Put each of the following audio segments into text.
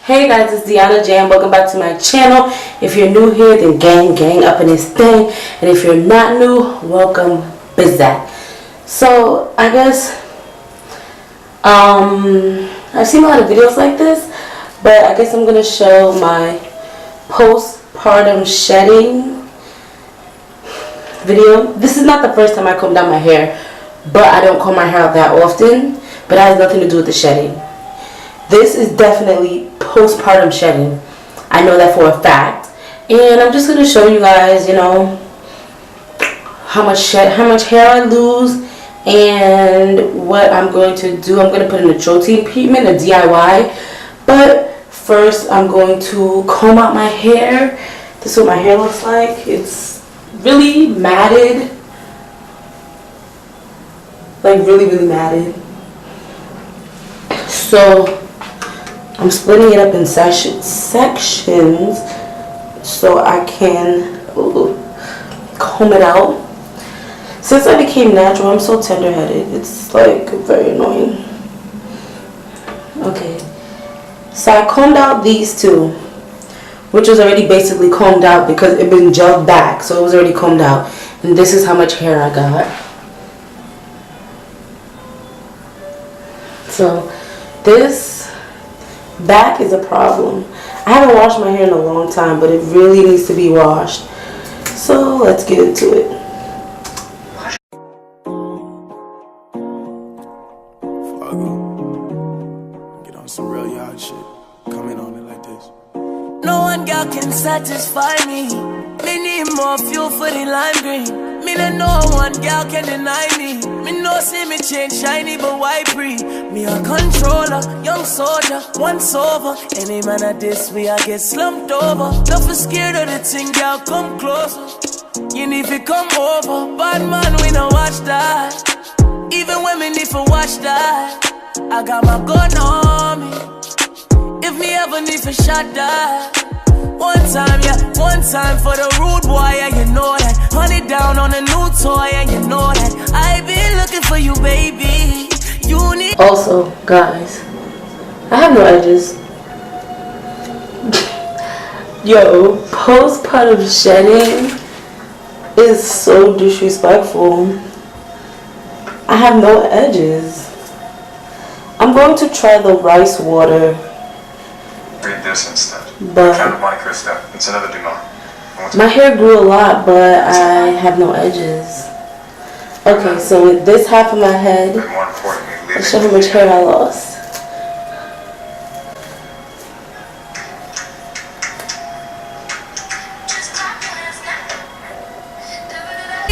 Hey guys, it's Deonna J and welcome back to my channel. If you're new here, then gang up in this thing. And if you're not new, welcome back. So I guess I've seen a lot of videos like this, but I guess I'm gonna show my postpartum shedding video. This is not the first time I comb down my hair, but I don't comb my hair out that often. But it has nothing to do with the shedding. This is definitely postpartum shedding. I know that for a fact. And I'm just going to show you guys, how much hair I lose and what I'm going to do. I'm going to put in a protein treatment, a DIY. But first I'm going to comb out my hair. This is what my hair looks like. It's really matted. Like really matted. So I'm splitting it up in sections so I can comb it out. Since I became natural, I'm so tender-headed. It's like very annoying. Okay, so I combed out these two, which was already basically combed out because it been gelled back, so it was already combed out. And this is how much hair I got. So this back is a problem. I haven't washed my hair in a long time, but it really needs to be washed. So let's get into it. Get on some real yard shit. Coming on it like this. No one girl can satisfy me. Me need more fuel for the lime green. Me no one girl can deny me. Me no see me change shiny, but why pre? Me a controller, young soldier, once over. Any man at this way I get slumped over. Don't be scared of the thing, girl, come closer. You need to come over. Bad man, we no watch that. Even when me need to watch that, I got my gun on me. If me ever need to shot that, one time for the rude boy, yeah, you know that. Honey down on a new toy, and you know that. I been looking for you, baby. You need. Also, guys, I have no edges. Yo, postpartum shedding is so disrespectful. I have no edges. I'm going to try the rice water. Read this instead. But it's another Dumont. my hair grew a lot, but I have no edges. Okay, so with this half of my head, let's show how much hair I lost.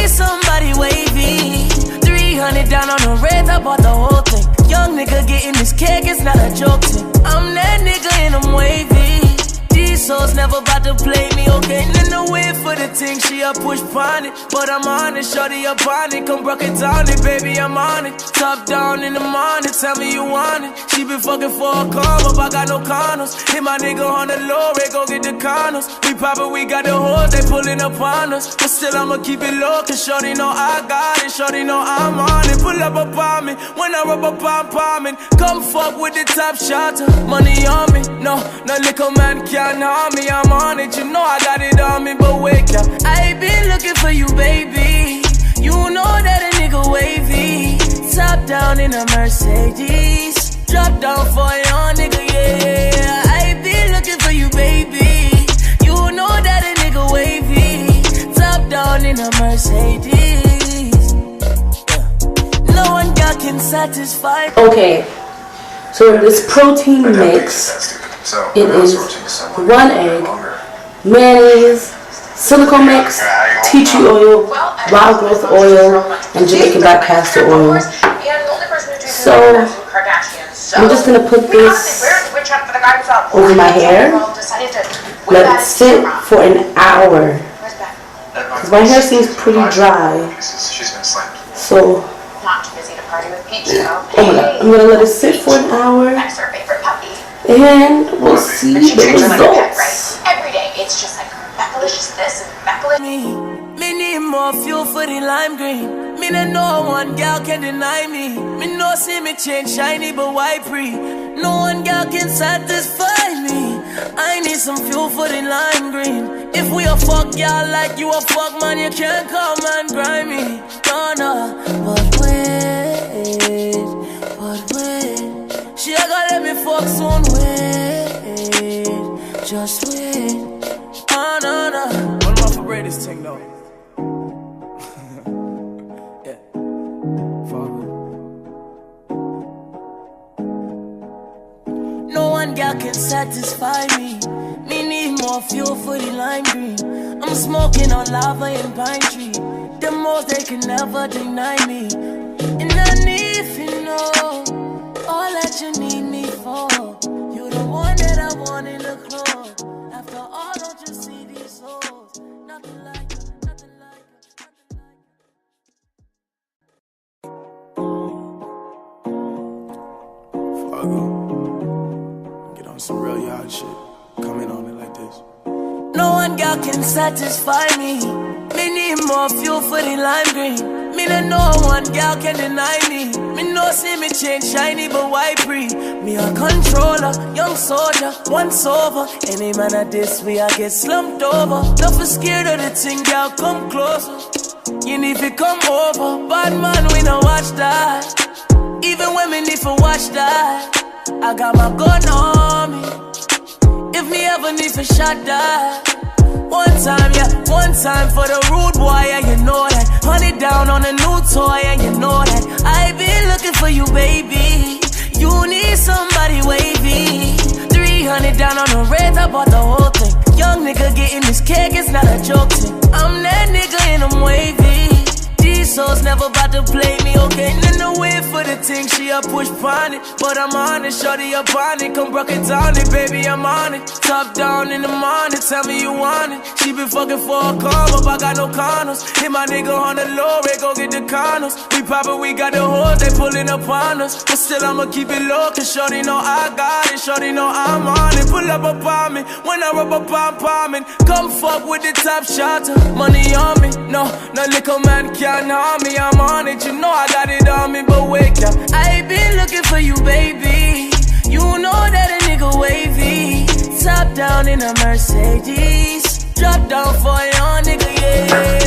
Somebody wavy. 300 down on the red, I bought the whole thing. Young nigga getting this cake, it's not a joke thing. I'm that nigga and I'm wavy. These souls never about to play me, okay? In the way for the thing, she a push pon it. But I'm on it, shorty up on it. Come broke it down it, baby, I'm on it. Top down in the morning, tell me you want it. She been fucking for a come up, I got no condoms. Hit my nigga on the low, red, go get the condoms. We poppin', we got the hoes, they pulling up on us. But still I'ma keep it low, cause shorty know I got it. Shorty know I'm on it, pull up upon me. When I rub up on palming, come fuck with the top shot. Money on me, no little man can't harm me. I'm on it, you know I got it on me. But wake up, I been looking for you, baby. You know that a nigga wavy. Top down in a Mercedes, drop down for your nigga, yeah. I been looking for you, baby. You know that a nigga wavy. Top down in a Mercedes, yeah. No one girl can satisfy. Okay, so in this protein mix, it is 1 egg, mayonnaise, silicone mix, tea tree oil, wild growth oil, and Jamaican black castor oil. So I'm just gonna put this over my hair. Let it sit for an hour because my hair seems pretty dry. So I'm gonna let it sit for an hour. And we'll see the results. Every day, it's just like delicious this and immaculate. Me need more fuel for the lime green. Me no one gal can deny me. Me no see me change shiny but white pre. No one gal can satisfy me. I need some fuel for the lime green. If we a fuck gal like you a fuck man, you can't come and grind me. No, but wait. She gonna let me fuck soon, wait. Just wait. Oh, no. One of my favorite thing though. Yeah. No one gal can satisfy me. Me need more fuel for the lime green. I'm smoking on lava and pine tree. The most they can never deny me. And I need to know all that you need me for. You the one that I want in the club. After all, don't you see these souls? Nothing like you, nothing like you, nothing like you. Fargo. Get on some real yard shit. Coming on it like this. No one gal can satisfy me. Me need more fuel for the lime green. Me no one gal can deny me. Me no see me change shiny but white pre. Me a controller, young soldier, once over. Any man at this way I get slumped over. Don't feel scared of the thing, gal, come closer. You need to come over. Bad man, we no watch that. Even when me need to watch that. I got my gun on me. If me ever need to shot that. One time for the rude boy, yeah, you know that. Honey down on a new toy, and you know that. I been looking for you, baby. You need somebody wavy. 300 down on the red, I bought the whole thing. Young nigga getting this cake, it's not a joke thing. I'm that nigga and I'm wavy. These souls never about to play me, okay? No way for the thing, she a push pon it. But I'm on it, shorty up on it. Come rock it down it, baby, I'm on it. Top down in the morning, tell me you want it. She been fucking for a come up, I got no condoms. Hit my nigga on the low, they go get the condoms. We poppin', we got the hoes, they pulling up on us. But still I'ma keep it low, cause shorty know I got it. Shorty know I'm on it, pull up upon me. When I rub up on palming, come fuck with the top shotter. Money on me, no little man can't harm me. I'm on it, you know I got it on me. But wake up, I been looking for you, baby. You know that a nigga wavy. Top down in a Mercedes. Drop down for your nigga, yeah.